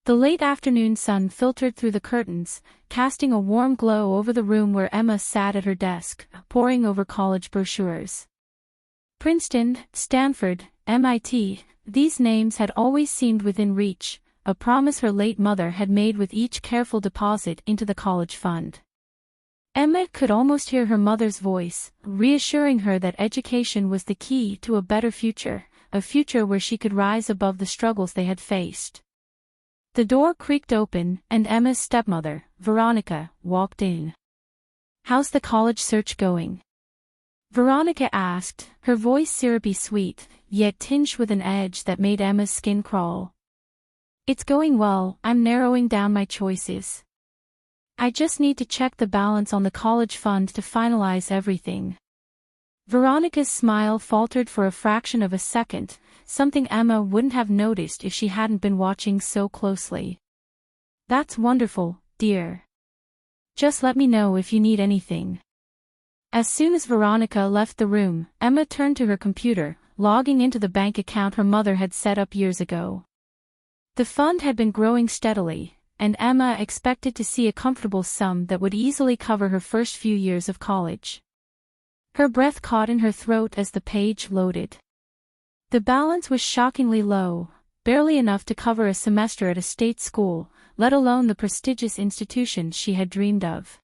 The late afternoon sun filtered through the curtains, casting a warm glow over the room where Emma sat at her desk, poring over college brochures. Princeton, Stanford, MIT, these names had always seemed within reach, a promise her late mother had made with each careful deposit into the college fund. Emma could almost hear her mother's voice, reassuring her that education was the key to a better future, a future where she could rise above the struggles they had faced. The door creaked open, and Emma's stepmother, Veronica, walked in. "How's the college search going?" Veronica asked, her voice syrupy sweet, yet tinged with an edge that made Emma's skin crawl. "It's going well, I'm narrowing down my choices. I just need to check the balance on the college fund to finalize everything." Veronica's smile faltered for a fraction of a second, something Emma wouldn't have noticed if she hadn't been watching so closely. "That's wonderful, dear. Just let me know if you need anything." As soon as Veronica left the room, Emma turned to her computer, logging into the bank account her mother had set up years ago. The fund had been growing steadily, and Emma expected to see a comfortable sum that would easily cover her first few years of college. Her breath caught in her throat as the page loaded. The balance was shockingly low, barely enough to cover a semester at a state school, let alone the prestigious institution she had dreamed of.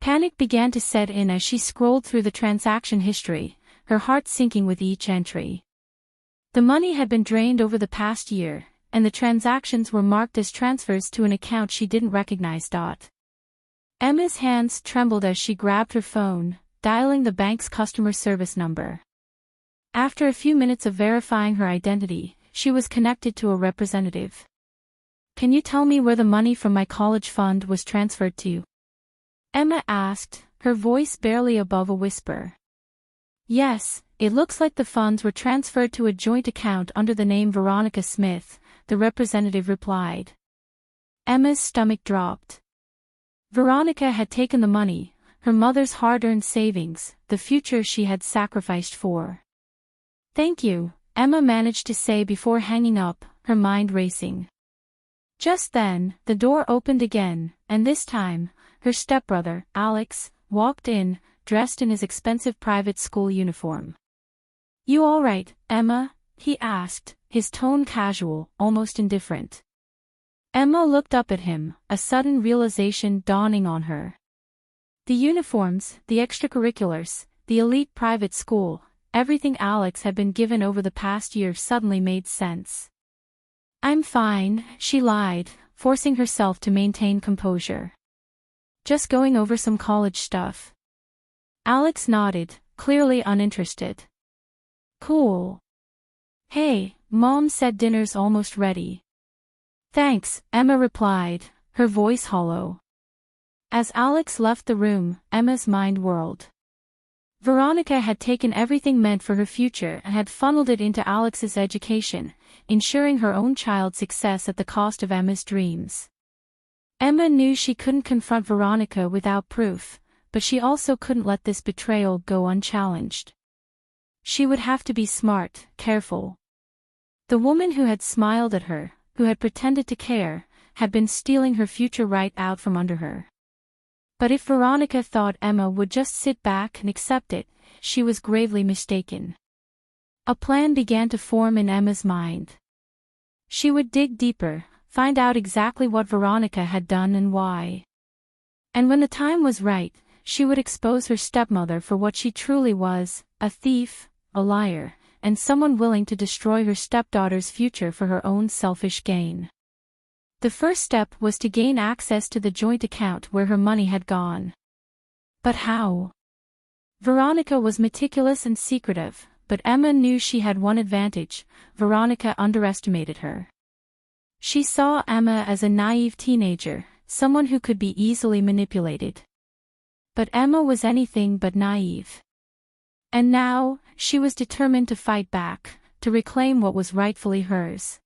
Panic began to set in as she scrolled through the transaction history, her heart sinking with each entry. The money had been drained over the past year, and the transactions were marked as transfers to an account she didn't recognize. Emma's hands trembled as she grabbed her phone, dialing the bank's customer service number. After a few minutes of verifying her identity, she was connected to a representative. "Can you tell me where the money from my college fund was transferred to?" Emma asked, her voice barely above a whisper. "Yes, it looks like the funds were transferred to a joint account under the name Veronica Smith," the representative replied. Emma's stomach dropped. Veronica had taken the money, her mother's hard-earned savings, the future she had sacrificed for. "Thank you," Emma managed to say before hanging up, her mind racing. Just then, the door opened again, and this time, her stepbrother, Alex, walked in, dressed in his expensive private school uniform. "You all right, Emma?" he asked, his tone casual, almost indifferent. Emma looked up at him, a sudden realization dawning on her. The uniforms, the extracurriculars, the elite private school, everything Alex had been given over the past year suddenly made sense. "I'm fine," she lied, forcing herself to maintain composure. "Just going over some college stuff." Alex nodded, clearly uninterested. "Cool. Hey, Mom said dinner's almost ready." "Thanks," Emma replied, her voice hollow. As Alex left the room, Emma's mind whirled. Veronica had taken everything meant for her future and had funneled it into Alex's education, ensuring her own child's success at the cost of Emma's dreams. Emma knew she couldn't confront Veronica without proof, but she also couldn't let this betrayal go unchallenged. She would have to be smart, careful. The woman who had smiled at her, who had pretended to care, had been stealing her future right out from under her. But if Veronica thought Emma would just sit back and accept it, she was gravely mistaken. A plan began to form in Emma's mind. She would dig deeper, find out exactly what Veronica had done and why. And when the time was right, she would expose her stepmother for what she truly was, a thief, a liar, and someone willing to destroy her stepdaughter's future for her own selfish gain. The first step was to gain access to the joint account where her money had gone. But how? Veronica was meticulous and secretive, but Emma knew she had one advantage: Veronica underestimated her. She saw Emma as a naive teenager, someone who could be easily manipulated. But Emma was anything but naive. And now, she was determined to fight back, to reclaim what was rightfully hers.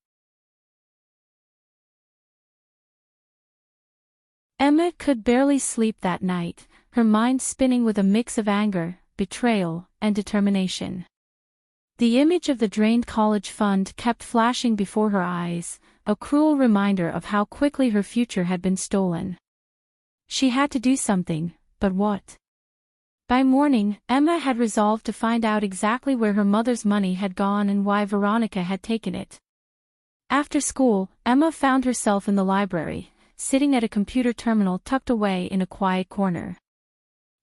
Emma could barely sleep that night, her mind spinning with a mix of anger, betrayal, and determination. The image of the drained college fund kept flashing before her eyes, a cruel reminder of how quickly her future had been stolen. She had to do something, but what? By morning, Emma had resolved to find out exactly where her mother's money had gone and why Veronica had taken it. After school, Emma found herself in the library, sitting at a computer terminal tucked away in a quiet corner.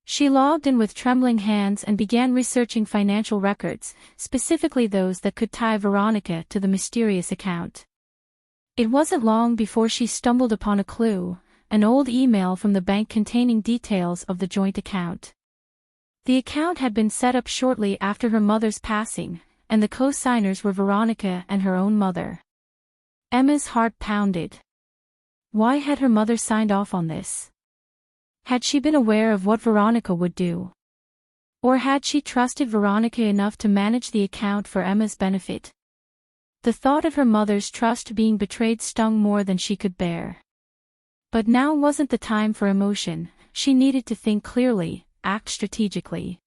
She logged in with trembling hands and began researching financial records, specifically those that could tie Veronica to the mysterious account. It wasn't long before she stumbled upon a clue, an old email from the bank containing details of the joint account. The account had been set up shortly after her mother's passing, and the co-signers were Veronica and her own mother. Emma's heart pounded. Why had her mother signed off on this? Had she been aware of what Veronica would do? Or had she trusted Veronica enough to manage the account for Emma's benefit? The thought of her mother's trust being betrayed stung more than she could bear. But now wasn't the time for emotion. She needed to think clearly, act strategically.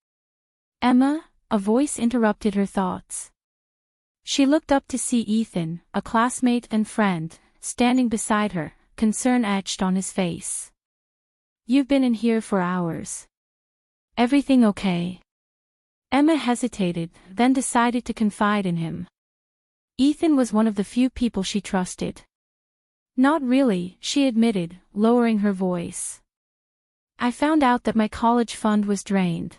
Emma, a voice interrupted her thoughts. She looked up to see Ethan, a classmate and friend, standing beside her, concern etched on his face. You've been in here for hours. Everything okay? Emma hesitated, then decided to confide in him. Ethan was one of the few people she trusted. Not really, she admitted, lowering her voice. I found out that my college fund was drained.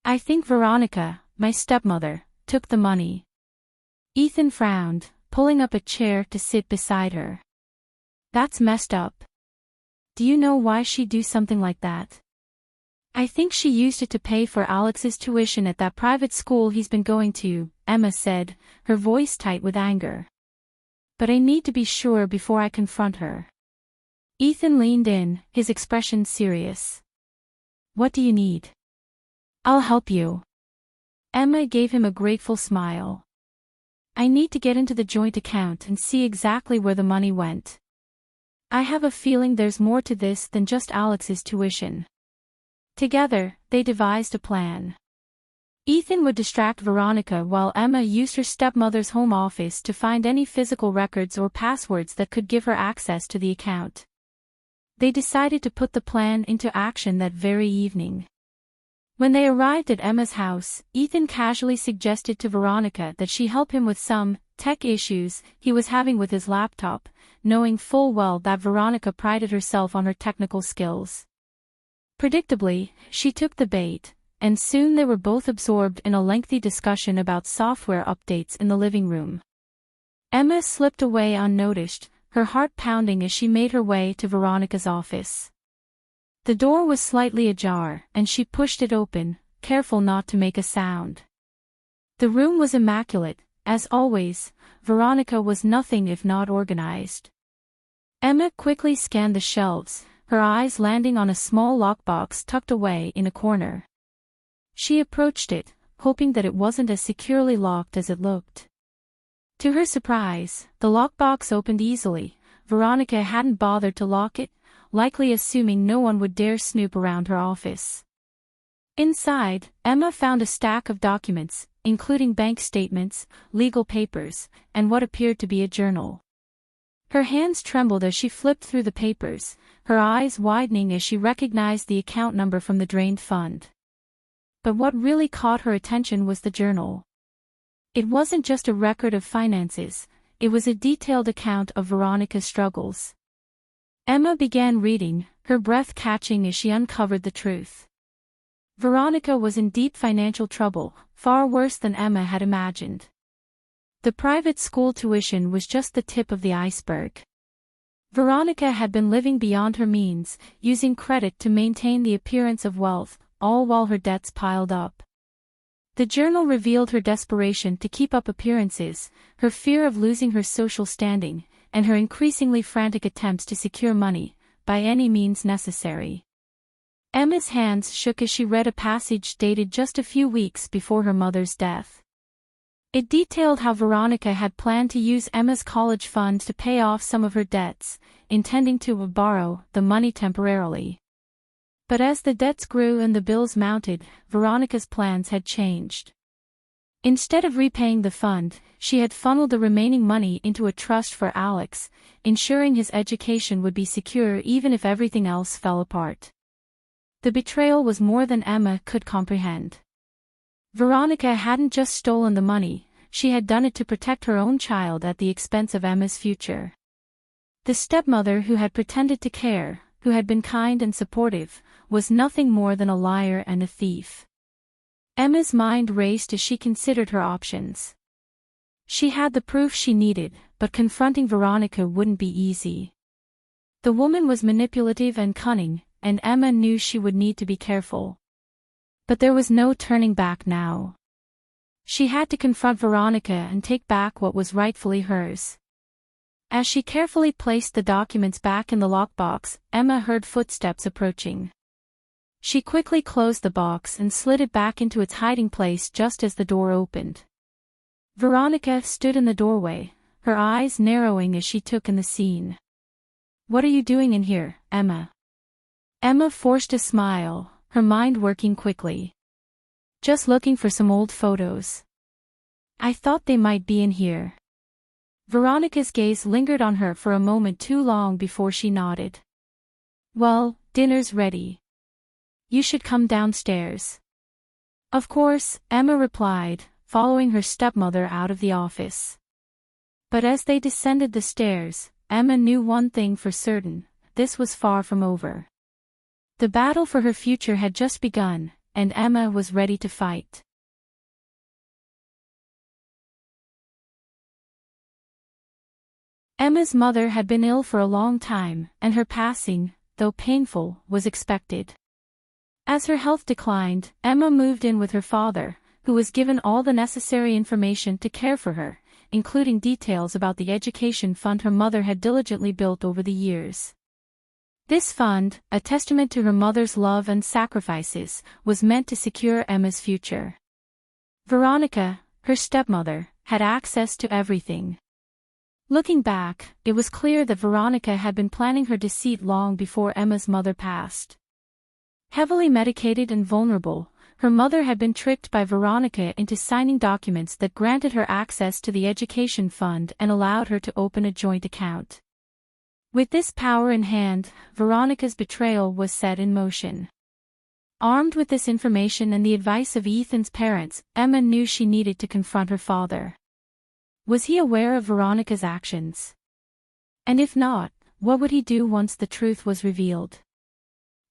I think Veronica, my stepmother, took the money. Ethan frowned, pulling up a chair to sit beside her. That's messed up. Do you know why she'd do something like that? I think she used it to pay for Alex's tuition at that private school he's been going to, Emma said, her voice tight with anger. But I need to be sure before I confront her. Ethan leaned in, his expression serious. What do you need? I'll help you. Emma gave him a grateful smile. I need to get into the joint account and see exactly where the money went. I have a feeling there's more to this than just Alex's tuition. Together, they devised a plan. Ethan would distract Veronica while Emma used her stepmother's home office to find any physical records or passwords that could give her access to the account. They decided to put the plan into action that very evening. When they arrived at Emma's house, Ethan casually suggested to Veronica that she help him with some tech issues he was having with his laptop, knowing full well that Veronica prided herself on her technical skills. Predictably, she took the bait, and soon they were both absorbed in a lengthy discussion about software updates in the living room. Emma slipped away unnoticed, her heart pounding as she made her way to Veronica's office. The door was slightly ajar, and she pushed it open, careful not to make a sound. The room was immaculate, as always. Veronica was nothing if not organized. Emma quickly scanned the shelves, her eyes landing on a small lockbox tucked away in a corner. She approached it, hoping that it wasn't as securely locked as it looked. To her surprise, the lockbox opened easily. Veronica hadn't bothered to lock it, likely assuming no one would dare snoop around her office. Inside, Emma found a stack of documents, including bank statements, legal papers, and what appeared to be a journal. Her hands trembled as she flipped through the papers, her eyes widening as she recognized the account number from the drained fund. But what really caught her attention was the journal. It wasn't just a record of finances, it was a detailed account of Veronica's struggles. Emma began reading, her breath catching as she uncovered the truth. Veronica was in deep financial trouble, far worse than Emma had imagined. The private school tuition was just the tip of the iceberg. Veronica had been living beyond her means, using credit to maintain the appearance of wealth, all while her debts piled up. The journal revealed her desperation to keep up appearances, her fear of losing her social standing, and her increasingly frantic attempts to secure money, by any means necessary. Emma's hands shook as she read a passage dated just a few weeks before her mother's death. It detailed how Veronica had planned to use Emma's college fund to pay off some of her debts, intending to borrow the money temporarily. But as the debts grew and the bills mounted, Veronica's plans had changed. Instead of repaying the fund, she had funneled the remaining money into a trust for Alex, ensuring his education would be secure even if everything else fell apart. The betrayal was more than Emma could comprehend. Veronica hadn't just stolen the money, she had done it to protect her own child at the expense of Emma's future. The stepmother who had pretended to care, who had been kind and supportive, was nothing more than a liar and a thief. Emma's mind raced as she considered her options. She had the proof she needed, but confronting Veronica wouldn't be easy. The woman was manipulative and cunning, and Emma knew she would need to be careful. But there was no turning back now. She had to confront Veronica and take back what was rightfully hers. As she carefully placed the documents back in the lockbox, Emma heard footsteps approaching. She quickly closed the box and slid it back into its hiding place just as the door opened. Veronica stood in the doorway, her eyes narrowing as she took in the scene. "What are you doing in here, Emma?" Emma forced a smile, her mind working quickly. "Just looking for some old photos. I thought they might be in here." Veronica's gaze lingered on her for a moment too long before she nodded. "Well, dinner's ready. You should come downstairs." "Of course," Emma replied, following her stepmother out of the office. But as they descended the stairs, Emma knew one thing for certain: this was far from over. The battle for her future had just begun, and Emma was ready to fight. Emma's mother had been ill for a long time, and her passing, though painful, was expected. As her health declined, Emma moved in with her father, who was given all the necessary information to care for her, including details about the education fund her mother had diligently built over the years. This fund, a testament to her mother's love and sacrifices, was meant to secure Emma's future. Veronica, her stepmother, had access to everything. Looking back, it was clear that Veronica had been planning her deceit long before Emma's mother passed. Heavily medicated and vulnerable, her mother had been tricked by Veronica into signing documents that granted her access to the education fund and allowed her to open a joint account. With this power in hand, Veronica's betrayal was set in motion. Armed with this information and the advice of Ethan's parents, Emma knew she needed to confront her father. Was he aware of Veronica's actions? And if not, what would he do once the truth was revealed?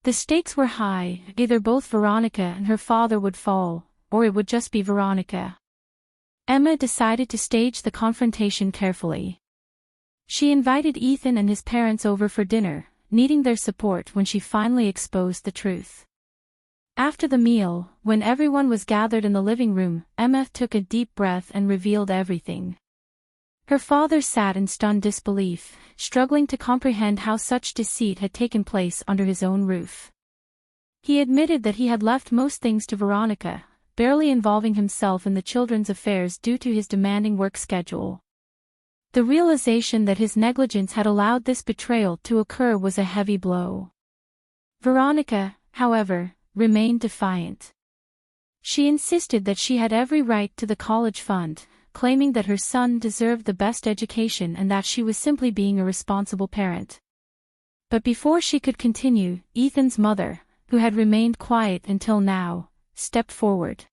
The stakes were high: either both Veronica and her father would fall, or it would just be Veronica. Emma decided to stage the confrontation carefully. She invited Ethan and his parents over for dinner, needing their support when she finally exposed the truth. After the meal, when everyone was gathered in the living room, Emma took a deep breath and revealed everything. Her father sat in stunned disbelief, struggling to comprehend how such deceit had taken place under his own roof. He admitted that he had left most things to Veronica, barely involving himself in the children's affairs due to his demanding work schedule. The realization that his negligence had allowed this betrayal to occur was a heavy blow. Veronica, however, remained defiant. She insisted that she had every right to the college fund, claiming that her son deserved the best education and that she was simply being a responsible parent. But before she could continue, Ethan's mother, who had remained quiet until now, stepped forward.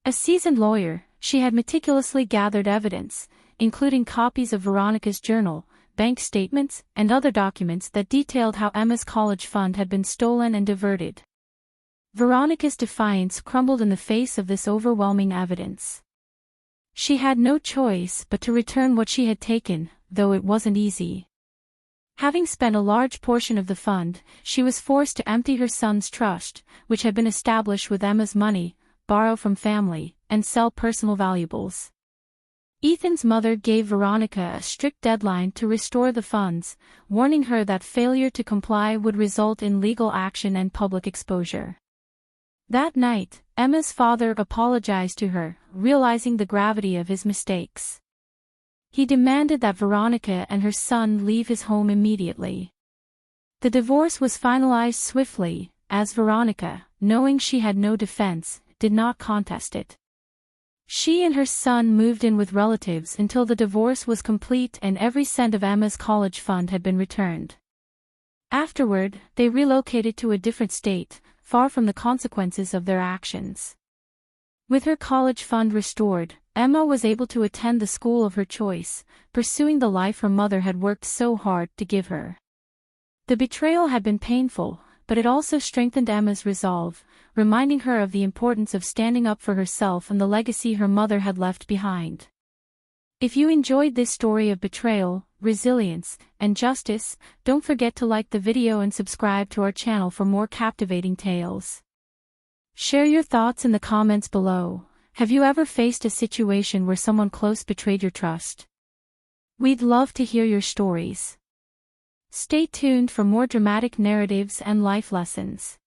A seasoned lawyer, she had meticulously gathered evidence, including copies of Veronica's journal, bank statements, and other documents that detailed how Emma's college fund had been stolen and diverted. Veronica's defiance crumbled in the face of this overwhelming evidence. She had no choice but to return what she had taken, though it wasn't easy. Having spent a large portion of the fund, she was forced to empty her son's trust, which had been established with Emma's money, borrow from family, and sell personal valuables. Ethan's mother gave Veronica a strict deadline to restore the funds, warning her that failure to comply would result in legal action and public exposure. That night, Emma's father apologized to her, realizing the gravity of his mistakes. He demanded that Veronica and her son leave his home immediately. The divorce was finalized swiftly, as Veronica, knowing she had no defense, did not contest it. She and her son moved in with relatives until the divorce was complete and every cent of Emma's college fund had been returned. Afterward, they relocated to a different state, far from the consequences of their actions. With her college fund restored, Emma was able to attend the school of her choice, pursuing the life her mother had worked so hard to give her. The betrayal had been painful, but it also strengthened Emma's resolve, reminding her of the importance of standing up for herself and the legacy her mother had left behind. If you enjoyed this story of betrayal, resilience, and justice, don't forget to like the video and subscribe to our channel for more captivating tales. Share your thoughts in the comments below. Have you ever faced a situation where someone close betrayed your trust? We'd love to hear your stories. Stay tuned for more dramatic narratives and life lessons.